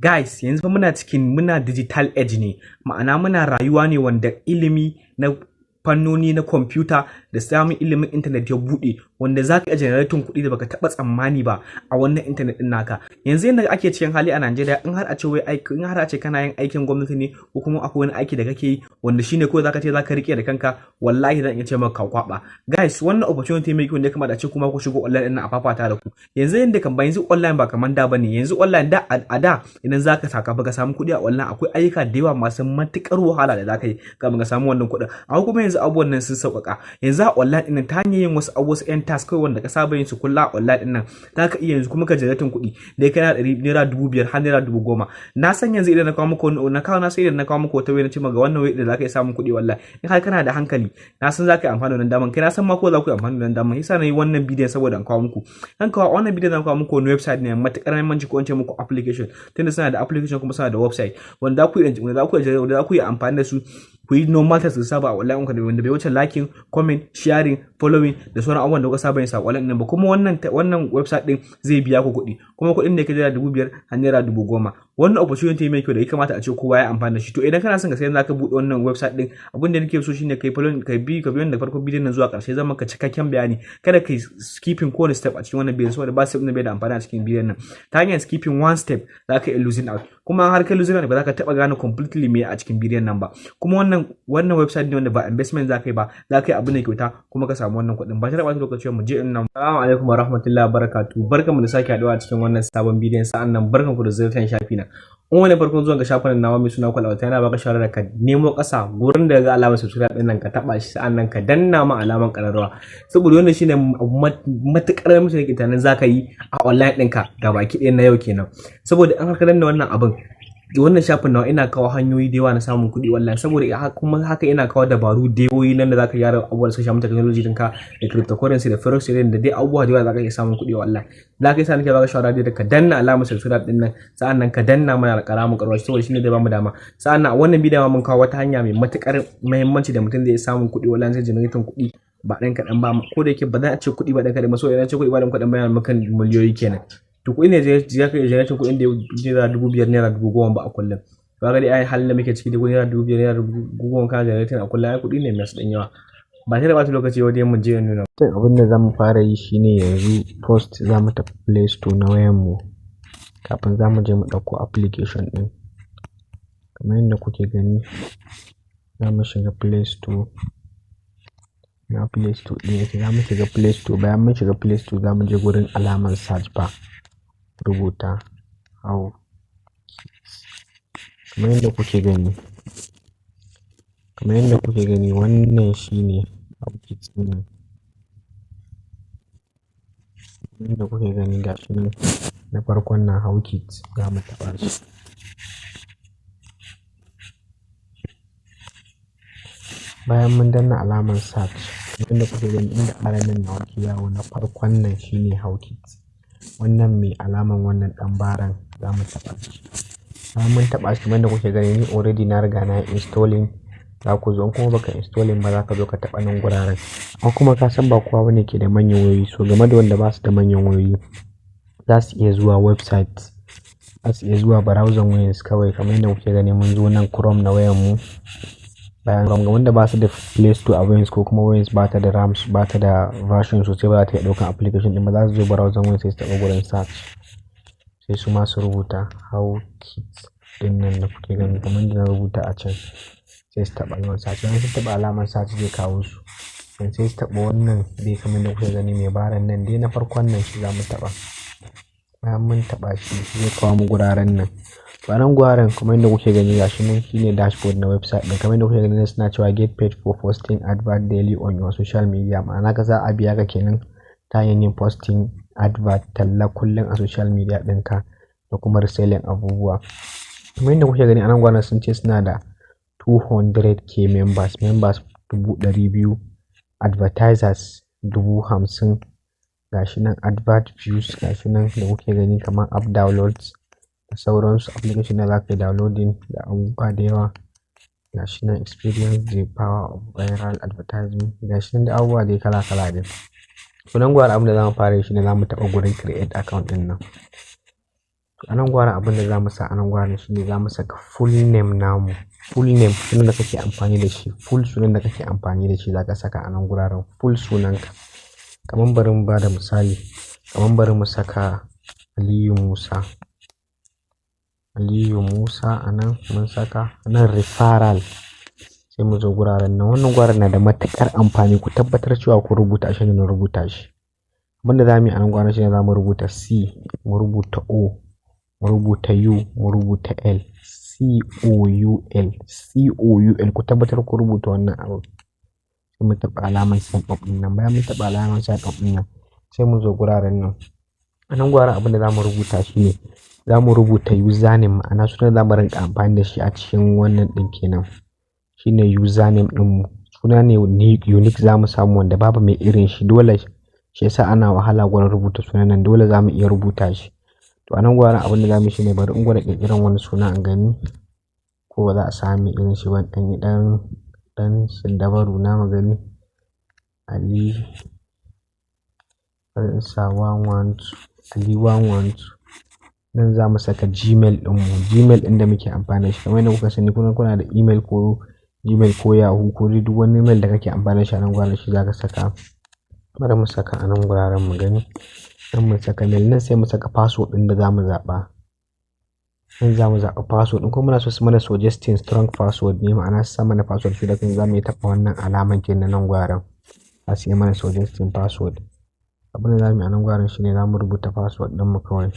Guys, yanzu fa muna digital age ne, ma'ana muna rayuwa ne wanda ilimi na fannoni na kwamfuta da samun ilimin intanet ya buɗe, wanda za ka iya generating kuɗi da baka taɓa tsammani ba a wannan intanet ɗin naka. Yanzu yadda ake cikin hali a Najeriya, in har a ce kana yin aikin gwamnati ne ko kuma akwai wani aiki da kake yi wanda shine kawai zaka ce zaka rike da kanka, wallahi zan iya ce maka kwaba. Guys, wannan opportunity mai kyau ne, kamar da ce kuma ku shigo online ɗin nan a fafata da ku. Yanzu yanzu online ba kamar da bane. Yanzu online da a da idan zaka saka baka samu kuɗi a online, akwai ayyuka da yawa masu matukar wahala da zaka yi kafin ka samu wannan kuɗin. Amma kuma yanzu abubuwan nan sun sauƙaƙa. Yanzu a online ɗin nan ta hanyar yin wasu abubuwa yan task kawai wanda ka saba yin su kullum a online ɗin nan, zaka iya yanzu kuma ka generating kuɗi da ya kai naira 5,000 har naira 10,000. Na san yanzu idan na kawo muku wata wai na ce maka wannan wai da zaka iya samun kuɗi wallahi, in har kana da hankali na san zaka yi amfani da wannan daman, kai na san ma ko za ku yi amfani da wannan daman. Yasa na yi wannan bidiyon saboda in kawo muku. Wannan bidiyon zan kawo muku wani website ne matukar muhimmanci, ko in ce muku application, tunda suna da application kuma suna da website wanda za ku yi amfani da su ku yi normal test da saba a online ɗinka, wanda bai wuce liking, comment, sharing, following da sauran abubuwan da kuka saba yin saƙonin nan ba. Kuma wannan website din zai biya ku kuɗi, kuma kuɗin ne ka jira 5,000 har naira 10,000. Wannan opportunity mai kyau da ya kamata a ce kowa ya amfani da shi. To idan kana son ka sayar, zaka buɗe wannan website din, abin da nake so shine kai follow, ka bi da farkon bidiyon nan zuwa ƙarshe, zan maka cikakken bayani. Kada kai skipping kowane step a cikin wannan bidiyon, saboda ba step din bai da amfani a cikin bidiyon nan. Ta hanyar skipping one step zaka iya losing out, kuma har kai losing out ba za ka taɓa gane completely me a cikin bidiyon nan ba. Kuma wannan website ne wanda ba investment za ka yi ba, za ka yi abu ne kyauta kuma ka samu wannan kuɗin ba tare da ɓata lokaci. Mu je in nan. Assalamu alaikum wa rahmatullahi wa barakatuh. Barkanmu da sake haɗuwa a cikin wannan sabon bidiyon. Sa'an nan barkanku da ziyartar shafi na. In wani farkon zuwan ga shafin nawa mai suna Kwalawata, yana baka shawara da ka nemo ƙasa gurin da ga alamar subscribe ɗin nan, ka taɓa shi, sa'an nan ka danna ma alamar ƙararrawa, saboda wannan shine matuƙar mutum yake tunanin za ka yi a online ɗinka ga baki ɗaya na yau kenan. Saboda in har ka danna wannan abin, wannan shafin nawa ina kawo hanyoyi da yawa na samun kuɗi wallahi, saboda kuma haka ina kawo dabaru da yawoyi nan da zaka gyara abubuwan da suka shafi technology ɗinka da cryptocurrency da forex trading da dai abubuwa da yawa zaka iya samun kuɗi wallahi. Zaka yi sa nake baka shawara da ka danna alamar subscribe ɗin nan, sa'an nan ka danna mana ƙaramin ƙararrawa, saboda shine zai bamu dama. Sa'an nan a wannan bidiyon mun kawo wata hanya mai matuƙar muhimmanci da mutum zai samun kuɗi wallahi, zai generating kuɗi ba ɗan kaɗan ba, ko da yake ba za a ce kuɗi ba ɗan kaɗan ba, saboda idan ce kuɗi ba ɗan kaɗan ba yana maka miliyoyi kenan. To kuɗi ne zai ka iya generating kuɗin da naira 5,000 naira 10,000 ba a kullum. Ba ga dai ai halin da muke ciki da naira 5,000 naira 10,000 kana generating a kullum, ai kuɗi ne masu ɗan yawa. Ba sai da ɓata lokaci wajen mu je nuna. Abin da zamu fara yi shine yanzu first zamu tafi Play Store na wayan mu, kafin zamu je mu ɗauko application ɗin. Kamar yadda kuke gani, zamu shiga Play Store. Na Play Store ɗin yake, zamu shiga Play Store. Bayan mun shiga Play Store, zamu je gurin alamar search bar, rubuta hau. Kamar yadda kuke gani wannan shine HowKids ɗin. Kamar yadda kuke gani gashi nan na farkon nan HowKids, zamu taɓa shi. Bayan mun danna alamar search, kamar yadda kuke gani inda alamin nawa ke yawo na farkon nan shine HowKids. Wannan mai alaman wannan ɗan baran zamu taɓa shi. Bayan mun taɓa shi, kamar yadda kuke gani ni already na riga na installing. Za ku zo, in kuma baka installing ba za ka zo ka taɓa nan guraren. Amma kuma ka san ba kowa bane ke da manyan wayoyi, so game da wanda ba su da manyan wayoyi, za su iya zuwa website, za su iya zuwa browser wayansu kawai. Kamar yadda kuke gani mun zo nan Chrome na wayan mu. Bayan Chrome, ga wanda ba su da Play Store a wayansu, ko kuma wayansu ba ta da RAM, ba ta da version sosai, ba za ta iya ɗaukan application ɗin ba, za su zo browser wayansu sai su taɓa gurin search, sai su ma su rubuta HowKids ɗin nan da kuke gani kamar yadda na rubuta a can, sai su taɓa alamar search. Bayan sun taɓa alamar search zai kawo su, sai su taɓa wannan dai kamar yadda kuke gani mai baran nan dai na farkon nan, shi za mu taɓa. Bayan mun taɓa shi zai kawo mu guraren nan. Wannan guraren kamar yadda kuke gani gashi nan shine dashboard na website ɗin. Kamar yadda kuke gani suna cewa get paid for posting advert daily on your social media, ma'ana ka za a biya ka kenan ta hanyar yin posting advert, talla kullum a social media ɗinka da kuma reselling abubuwa. Kamar yadda kuke gani anan guraren sun ce suna da 200k members 200,000, advertisers 50,000. Gashi nan advert views, gashi nan da kuke gani kamar app downloads da sauransu, application da za ka yi downloading da abubuwa da yawa. Gashi nan experience the power of viral advertising, gashi nan da abubuwa dai kala dai. To nan gwara abin da zamu fara yi shine zamu taɓa gurin create account ɗin nan. A nan gwaran abin da za mu sa a nan gwaran shine za mu saka full name namu. Full name sunan da kake amfani da shi, full sunan da kake amfani da shi za ka saka a nan guraren, full sunanka. Kaman bari mu bada misali, kaman bari mu saka Aliyu Musa. Aliyu Musa a nan mun saka, a nan referral. Sai mu zo guraren nan. Wannan gwaran na da matuƙar amfani, ku tabbatar cewa ku rubuta shi ne na rubuta shi. Abin da za mu yi a nan gwaran shine za mu rubuta C, mu rubuta O, mu rubuta U, mu rubuta L. COUL, COUL, ku tabbatar ku rubuta wannan abu. Sai mu taɓa alamar sign up ɗin nan. Bayan mun taɓa alamar sign up ɗin nan, sai mu zo guraren nan. A nan gwaran abin da za mu rubuta shine za mu rubuta username, ma'ana sunan da za mu rinƙa amfani da shi a cikin wannan ɗin kenan. Shine username ɗinmu. Suna ne unique za mu samu wanda babu mai irin shi, dole shi yasa ana wahala gurin rubuta sunan nan, dole za mu iya rubuta shi. To a nan gwaran abin da za mu yi shine bari in gwada ƙirƙiran wani suna in gani ko ba za a sami irin shi ba. Ɗan yi ɗan siddabaru na mu gani. Ali, bari in sa 112, Ali 112. Nan za mu saka Gmail ɗinmu, Gmail ɗin da muke amfani da shi. Kamar yadda kuka sani kuna da email ko Gmail ko Yahoo ko duk wani email da kake amfani da shi a nan gwaran shi za ka saka. Bari mu saka a nan guraren mu gani. Nan mu saka mail, nan sai mu saka password ɗin da za mu zaɓa. Nan za mu zaɓa password ɗin, kuma muna so su mana suggesting strong password ne, ma'ana su sa mana password shi da kan za mu yi taɓa wannan alaman kenan nan gwaran. Za su yi mana suggesting password. Abin da za mu yi a nan gwaran shine za mu rubuta password ɗinmu kawai.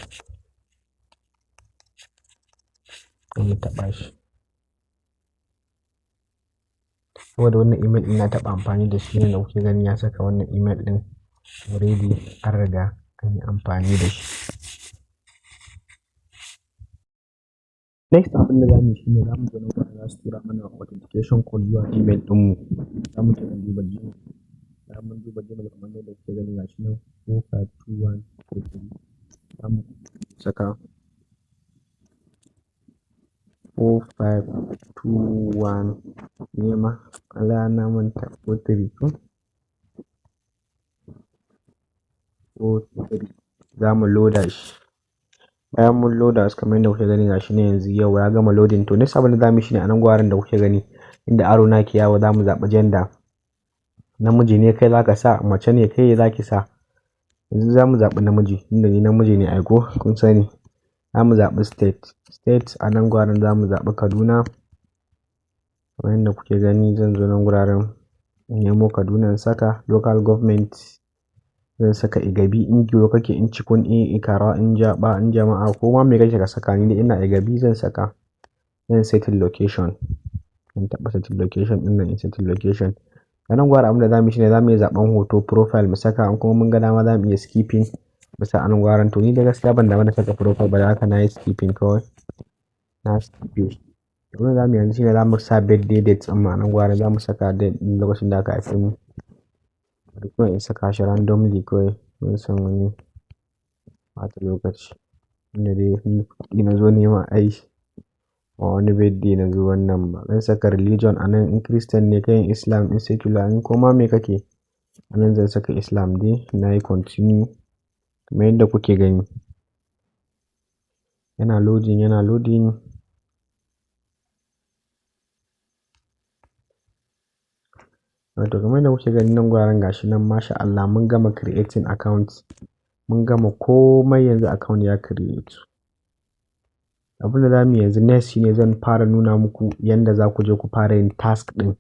Sai mu taɓa shi. Saboda wannan email ɗin na taɓa amfani da shi ne da kuke gani ya saka wannan email ɗin already an riga an yi amfani da shi. Next abin da za mu yi shine za mu zo nan gwaran za su tura mana authentication code zuwa email ɗinmu. Za mu je mu duba Gmail. Bayan mun duba Gmail kamar yadda kuke gani gashi nan 452143. Za mu saka 4521 ne ma, Allah na manta 43 ko 43. Za mu loda shi. Bayan mun loda su kamar yadda kuke gani gashi ne yanzu yau ya gama loading. To next abin da za mu yi shine a nan gwaran da kuke gani inda arrow na ke yawo za mu zaɓi gender. Namiji ne kai za ka sa, mace ne kai za ki sa. Yanzu za mu zaɓi namiji, inda ni namiji ne ai ko kun sani. Za mu zaɓi state. State a nan gwaran za mu zaɓi Kaduna. Kamar yadda kuke gani zan zo nan guraren in nemo Kaduna in saka. Local government zan saka Igabi, in Giwo kake, in Cikun, in Ikara, in Jaba, in Jama'a ko ma me kake ka saka, ni dai ina Igabi zan saka. Zan settle location. Zan taɓa settle location ɗin nan, in settle location. A nan gwaran abin da za mu yi shine za mu iya zaɓan hoto profile mu saka, in kuma mun ga dama za mu iya skipping mu sa a nan gwaran. To ni da gaskiya ban damu da saka profile ba, da haka na yi skipping kawai. Na skippe. Abin da za mu yi yanzu shine za mu sa birthday date ɗin mu a nan gwaran, za mu saka date ɗin lokacin da aka haife mu. Bari kuma in saka shi randomly kawai, ban san wani ɓata lokaci. Inda dai kuɗi na zo nema ai ba wani birthday na zo wannan ba. Zan saka religion a nan, in Christian ne kai, in Islam, in secular, in koma me kake. A nan zan saka Islam dai, na yi continue kamar yadda kuke gani. Yana loading, yana loading. Wato kamar yadda kuke gani nan gwaran gashi nan masha Allah mun gama creating account. Mun gama komai yanzu account ya create. Abin da za mu yi yanzu next shine zan fara nuna muku yanda za ku je ku fara yin task ɗin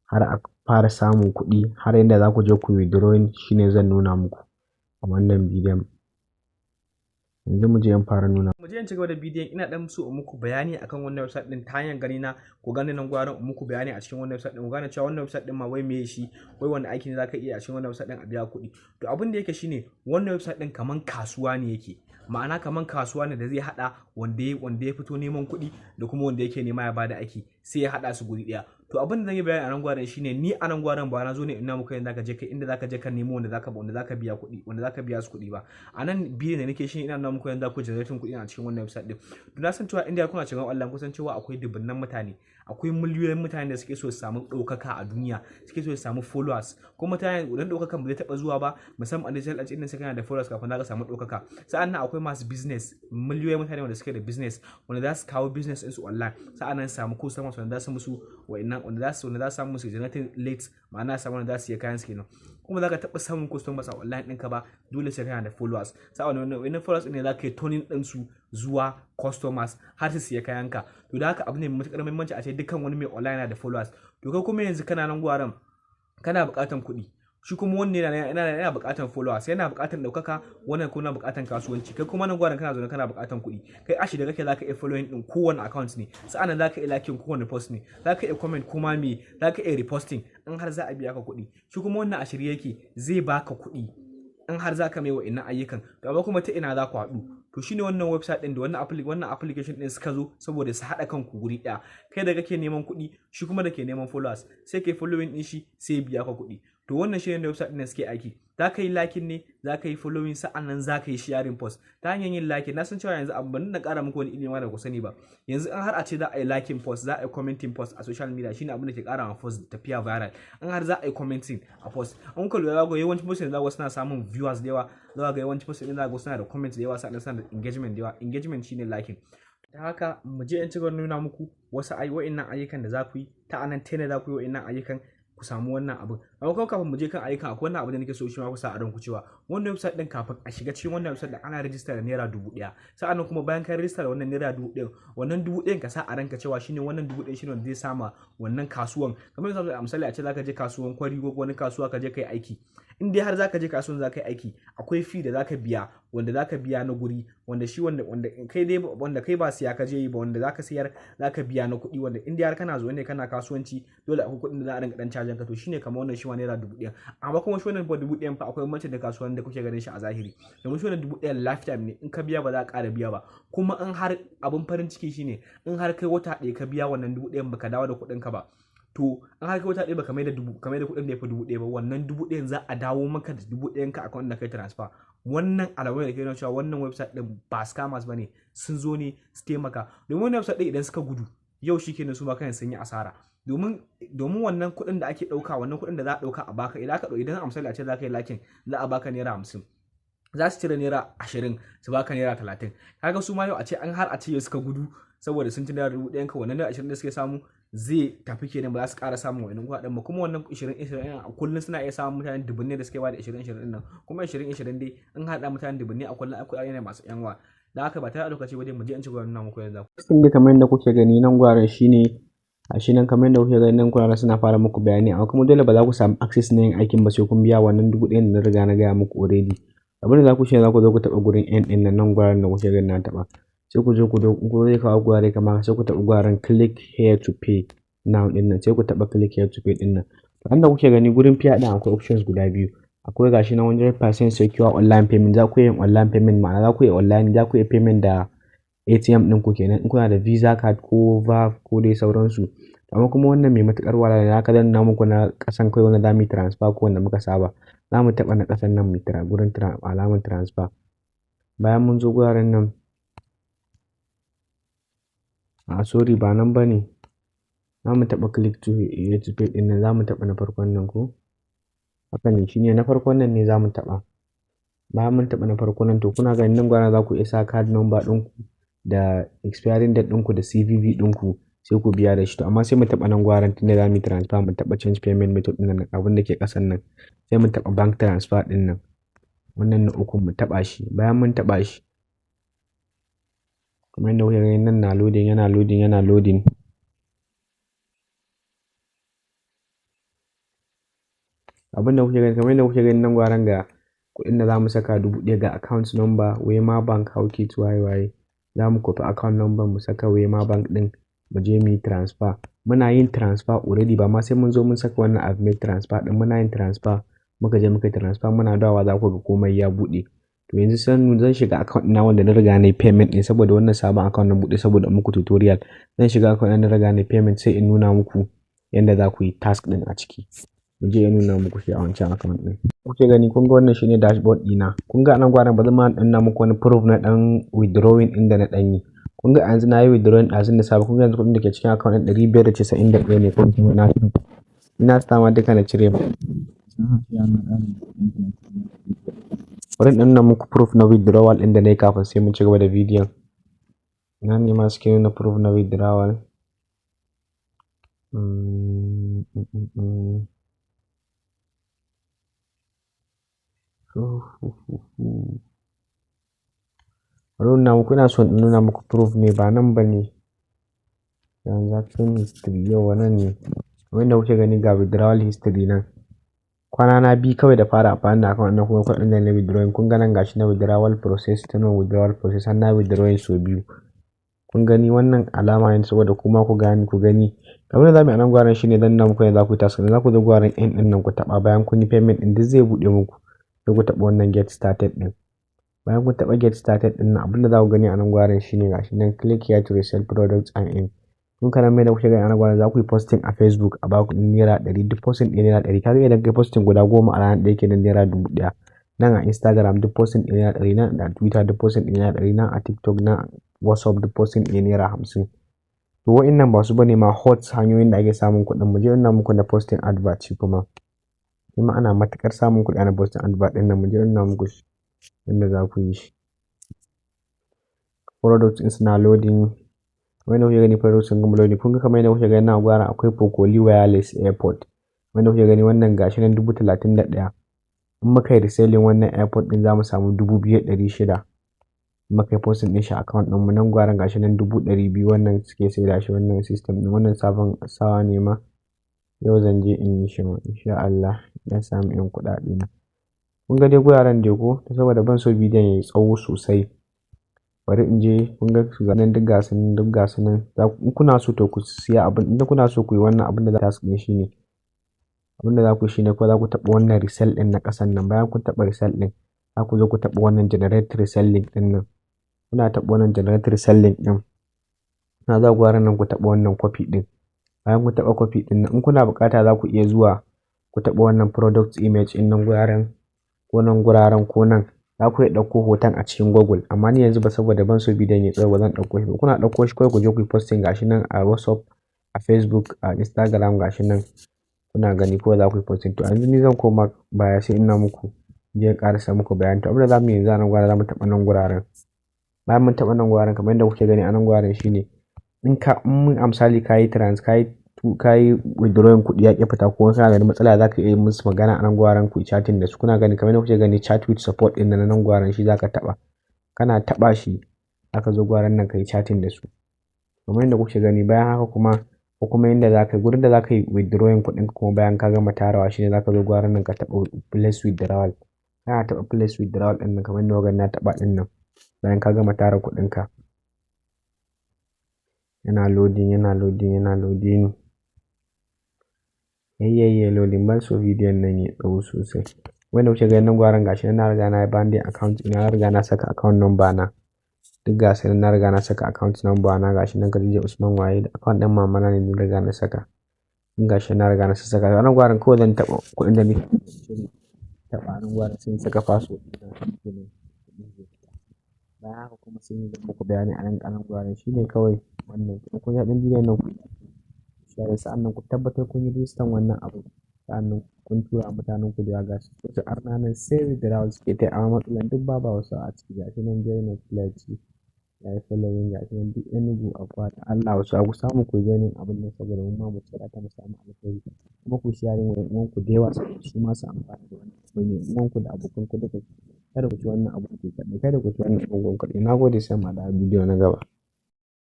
har a fara samun kuɗi, har yanda za ku je ku withdrawing shine zan nuna muku a wannan bidiyon. Yanzu mu je in fara nuna. Mu je in cigaba da bidiyon, ina dan so in muku bayani akan wannan website din ta hanyar gani na, ku gane nan gwaran in muku bayani a cikin wannan website din, ku gane cewa wannan website din ma wai meye shi, wai wanda aiki ne zaka iya a cikin wannan website din a biya kuɗi. To abin da yake shine wannan website din kaman kasuwa ne yake. Ma'ana kaman kasuwa ne da zai hada wanda ya fito neman kuɗi da kuma wanda yake nema ya bada aiki, sai ya hada su guri ɗaya. to abin da zan yi bayani a nan gwaran shine ni a nan gwaran ba na zo ne ina muka yanda zaka je kai inda zaka je ka nemo wanda zaka biya kuɗi wanda zaka biya su kuɗi ba. A nan bidiyon da nake shi ina nuna muku yanda ku generating kuɗi a cikin wannan website din. To na san cewa inda kuna cikin online kusan cewa akwai dubunnan mutane, akwai miliyoyin mutane da suke so su samu ɗaukaka a duniya, suke so su samu followers. Kuma mutane idan ɗaukakan ba zai taɓa zuwa ba, musamman a digital age din sai kana da followers kafin zaka samu ɗaukaka. Sa'an nan akwai masu business, miliyoyin mutane wanda suke da business, wanda za su kawo business ɗinsu online. Sa'an nan samu customers wanda za su musu wa'innan wanda za su samu musu generating leads, ma'ana samu wanda za su iya kayan su kenan. Kuma zaka taɓa samun customers a online ɗinka ba, dole sai kana da followers. Sa'an nan wannan followers ɗin ne zaka yi turning ɗinsu zuwa customers har su siya kayanka. To da haka abu ne mai matuƙar muhimmanci a ce dukkan wani mai online yana da followers. To kai kuma yanzu kana nan gwaran kana buƙatar kuɗi, shi kuma wannan yana buƙatar followers, yana buƙatar ɗaukaka, wannan kuma buƙatar kasuwanci. Kai kuma nan gwaran kana zaune kana buƙatar kuɗi. Kai ashi da kake zaka iya following ɗin kowane account ne, sa'an zaka iya liking kowane post ne, zaka iya comment kuma me, zaka iya reposting in har za a biya ka kuɗi. Shi kuma wannan a shirye yake zai baka kuɗi in har zaka mai wa'innan ayyukan. To amma kuma ta ina za ku haɗu? To shine wannan website din da wannan application din suka zo saboda su haɗa kanku guri ɗaya. Kai da kake neman kuɗi, shi kuma da ke neman followers, sai kai following din shi sai biya ka kuɗi. To wannan shine da website din da suke aiki. Za ka yi liking ne, za ka yi following, sa'annan za ka yi sharing post. Ta hanyar yin liking, na san cewa yanzu abin da ƙara muku wani ilimi da ku sani ba. Yanzu an har a ce za a yi liking post, za a yi commenting post a social media, shine abin da ke ƙara ma post tafiya viral. An har za a yi commenting a post. An kuka lura ga yawancin post da za suna samun viewers da yawa, za ga yawancin post din za ga suna da comments da yawa, sa'annan suna da engagement da yawa. Engagement shine liking. Ta haka mu je in ci gaba nuna muku wasu wa'innan ayyukan da za ku yi, ta anan tene za ku yi wa'innan ayyukan ku samu wannan abin. Amma kuma kafin mu je kan ayyukan akwai wannan abu da nake so shi ma ku sa a ranku cewa wannan website din kafin a shiga cikin wannan website din ana register da naira 1000. Sa'annan kuma bayan ka register da wannan naira 1000, wannan 1000 ka sa a ranka cewa shine wannan 1000 shine wanda zai sama wannan kasuwan. Kamar misali a ce zaka je kasuwan Kwari ko wani kasuwa ka je kai aiki. In dai har zaka je kasuwan zaka yi aiki, akwai fee da zaka biya, wanda zaka biya na guri, wanda shi wanda kai ba siya ka je yi ba, wanda zaka siyar zaka biya na kuɗi, wanda in dai har kana zo ne kana kasuwanci dole akwai kuɗin da za a dinga dan cajin ka. To shine kamar wannan shi ma naira 1000. Amma kuma shi wannan 1000 fa akwai mace da kasuwan da kuke ganin shi a zahiri. Domin shi wannan 1000 lifetime ne, in ka biya ba za ka ƙara biya ba. Kuma in har abin farin ciki shine in har kai wata ɗaya ka biya wannan 1000 baka dawo da kuɗin ka ba, to an haka wata ɗaya baka mai da kuɗin da ya fi 1000 ba, wannan 1000 za a dawo maka da 1000 ka account da kai transfer. Wannan alamun da ke nuna cewa wannan website din ba scammers bane, sun zo ne su taimaka. Domin wannan website din idan suka gudu yau shikenan su ma kan sun yi asara. Domin wannan kuɗin da ake ɗauka, wannan kuɗin da za a ɗauka a baka, idan a misali a ce za ka yi lakin za a baka naira 50, za su cire naira 20 su baka naira 30. Kaga su ma yau a ce an har a ce suka gudu saboda sun ci naira 1000 ka, wannan naira 20 da suke samu zai tafi kenan, ba za su ƙara samun wa'innan kuɗaɗen ba. Kuma wannan 20 a kullum suna iya samun mutane dubunne da suke ba da 20 din nan. Kuma 20 dai in haɗa mutane dubunne a kullum akwai ne masu yanwa. Da haka ba tare da lokaci ba dai mu je in ci gaba nuna muku yanzu. Sun da kamar yadda kuke gani nan gwaran shine a shi nan kamar yadda kuke gani nan gwaran suna fara muku bayani, amma kuma dole ba za ku samu access na yin aikin ba sai kun biya wannan 1000 da na riga na gaya muku already. Abin da za ku shi za ku zo ku taɓa gurin end ɗin nan gwaran da kuke gani na taɓa. Sai ku je ku zai kawo gware kamar sai ku taɓa gwaren click here to pay now ɗin nan, sai ku taɓa click here to pay ɗin nan. Wanda kuke gani gurin fiya ɗin akwai options guda biyu. Akwai gashi na 100% secure online payment, za ku yi online payment, ma'ana za ku yi online, za ku yi payment da ATM ɗin ku kenan in kuna da Visa card ko VAV ko dai sauransu. Amma kuma wannan mai matuƙar wahala ne, haka zan nuna muku na ƙasan kai wanda za mu yi transfer ko wanda muka saba. Za mu taɓa na ƙasan nan mu gurin alamar transfer. Bayan mun zo guraren nan, sorry ba nan ba ne, za mu taɓa click to pay ɗin nan, za mu taɓa na farkon nan ko? Haka ne, shine na farkon nan ne za mu taɓa. Bayan mun taɓa na farkon nan, to kuna ganin nan gwaran za ku iya sa card number ɗinku da expiring date ɗinku da CVV ɗinku sai ku biya da shi. To amma sai mu taɓa nan gwaran tunda za mu yi transfer, mu taɓa change payment method ɗin nan abin da ke ƙasan nan, sai mu taɓa bank transfer ɗin nan, wannan na uku mu taɓa shi. Bayan mun taɓa shi, kamar yadda kuke gani nan na loading, yana loading. Abin da kuke gani kamar yadda kuke gani nan gwaran ga kuɗin da za mu saka 1000 ga account number Wema Bank Hawkit waye. Za mu copy account number mu saka Wema Bank ɗin, mu je mu yi transfer. Muna yin transfer already, ba ma sai mun zo mun saka wannan app mai transfer ɗin, muna yin transfer muka je muka yi transfer, muna dawowa za ku ga komai ya buɗe. To yanzu zan shiga account na wanda na riga na yi payment ɗin, saboda wannan sabon account na buɗe saboda muku tutorial. Zan shiga account na riga na yi payment sai in nuna muku yanda za ku yi task ɗin a ciki. Mu je ya nuna muku shi a wancan account ɗin. Kuke gani kun ga wannan shine dashboard ɗina. Kun ga anan gwaran bari ma ɗan muku wani proof na ɗan withdrawing ɗin da na ɗan yi. Kun ga yanzu na yi withdrawing ɗazun da safe, kun ga yanzu kuɗin da ke cikin account ɗin 591 ne ko kuma ina sa ma duka na cire ba. Bari in nuna muku proof na withdrawal ɗin da na yi kafin sai mun ci gaba da bidiyon. Ina ne ma suke nuna proof na withdrawal? Bari nuna muku, ina so in nuna muku proof ne ba nan ba ne. Transaction history yauwa nan ne. Kamar yadda kuke gani ga withdrawal history nan. Kwana na biyu kawai da fara amfani da account ɗin kuma kuɗin da na withdrawing. Kun ga nan gashi na withdrawal process, ta nan withdrawal process har na withdrawing sau biyu. Kun gani wannan alama ne saboda kuma ku gani ku gani. Abin da za mu yi a nan gwaran shine zan nuna muku yadda za ku yi task. Za ku zo gwaran end ɗin nan ku taɓa, bayan kun yi payment ɗin duk zai buɗe muku. Sai ku taɓa wannan get started ɗin. Bayan kun taɓa get started ɗin nan, abin da za ku gani a nan gwaran shine gashi nan click here to resell products and earn. Kun karan mai da kuke gani a nan gwaran za ku yi posting a Facebook a baku naira 100, duk posting ɗin naira 100. Kaga idan kai posting guda 10 a ranar ɗaya kenan naira 1000. Nan a Instagram duk posting ɗin naira 100, nan a Twitter duk posting ɗin naira 100, nan a TikTok, nan a WhatsApp duk posting ɗin naira 50. To wa'innan ba su bane ma hot hanyoyin da ake samun kuɗin. Mu je nuna muku na posting advert shi kuma. Kuma ana matuƙar samun kuɗi ana posting advert ɗin nan. Mu je nuna muku shi yadda za ku yi shi. Products ɗin suna loading. Kamar yadda kuke gani products sun gama loading. Kun ga kamar yadda kuke gani nan gwaran akwai Pokoli Wireless Airpod. Kamar yadda kuke gani wannan gashi nan 31,000. In muka yi reselling wannan airpod ɗin za mu samu 2,600. Muka yi posting ɗin shi account ɗin mu nan gwaran gashi nan 200,000 wannan suke saida shi wannan system ɗin. Wannan sabon sawa ne ma. Yau zan je in yi shi ma insha Allah na samu 'yan kuɗaɗe na. Kun ga dai guraren dai ko saboda ban so bidiyon yayi tsawo sosai. Bari in je kun ga su nan duk gasu nan duk gasu nan. In kuna so to ku siya abin, idan kuna so ku yi wannan abin da za ku yi shine. Abin da za ku yi shine ko za ku taɓa wannan resell ɗin na ƙasan nan. Bayan kun taɓa resell ɗin, za ku zo ku taɓa wannan generate resell link ɗin nan. Kuna taɓa wannan generate resell link ɗin. Na za ku gwaran nan ku taɓa wannan copy ɗin. Bayan kun taɓa copy ɗin nan, in kuna buƙata za ku iya zuwa ku taɓa wannan product image ɗin nan guraren ko nan guraren ko nan. Za ku iya ɗauko hoton a cikin Google, amma ni yanzu ba saboda ban so bidiyon ya tsawo ba zan ɗauko shi ba. Kuna ɗauko shi kawai ku je ku yi posting gashi nan a WhatsApp, a Facebook, a Instagram gashi nan. Kuna gani ko za ku yi posting. To yanzu ni zan koma baya sai ina muku je in ƙarasa muku bayani. To abin da za mu yi yanzu a nan gwaran za mu taɓa nan guraren. Bayan mun taɓa nan guraren kamar yadda kuke gani a nan guraren shine in misali ka yi withdrawing kuɗi ya ƙi fita ko kana da matsala za ka iya musu magana a nan guraren ku yi chatting da su. Kuna gani kamar yadda kuke gani chat with support ɗin nan guraren shi za ka taɓa. Kana taɓa shi aka zo guraren nan ka yi chatting da su. Kamar yadda kuke gani bayan haka kuma ko kuma yadda za ka yi gurin da za ka yi withdrawing kuɗin kuma bayan ka gama tarawa shine za ka zo guraren nan ka taɓa place withdrawal. Kana taɓa place withdrawal ɗin nan kamar yadda kuka gani na taɓa ɗin nan. Bayan ka gama tara kuɗinka. Yana loading, yana loading, yana loading. Yayyayi loading ban so bidiyon nan ya tsawo sosai. Wanda kuke ganin nan gwaran gashi nan na riga na yi banding account ina, na riga na saka account number na. Duk gasu nan na riga na saka account number na gashi nan Khadija Usman Waye da account ɗin mama na ne na riga na saka. In gashi na riga na saka. Wannan gwaran kawai zan taɓa kuɗin da nake taɓa nan gwaran sai in saka password ɗina. Bayan haka kuma sai in yi muku bayani a nan gwaran shine kawai wannan. Kun ji daɗin bidiyon nan ku share sa'annan ku tabbatar kun yi register wannan abu. Sa'annan kun tura mutanen ku da ya gashi. Wasu arnanan sai withdrawal suke ta amma matsalan duk babu wasu a ciki gashi nan join pledge. Ya yi following gashi nan duk Enugu Akwa da Allah wasu ku samu ku joinin abin nan saboda mu ma mu tsira ta mu samu alheri. Kuma ku share wa ƴan ku da yawa su ma su amfana da wannan abin. Ƴan ku da abokan ku duka kada ku ci wannan abu ku kaɗai, kada ku ci wannan abubuwan kaɗai. Na gode sai mu haɗu a bidiyo na gaba.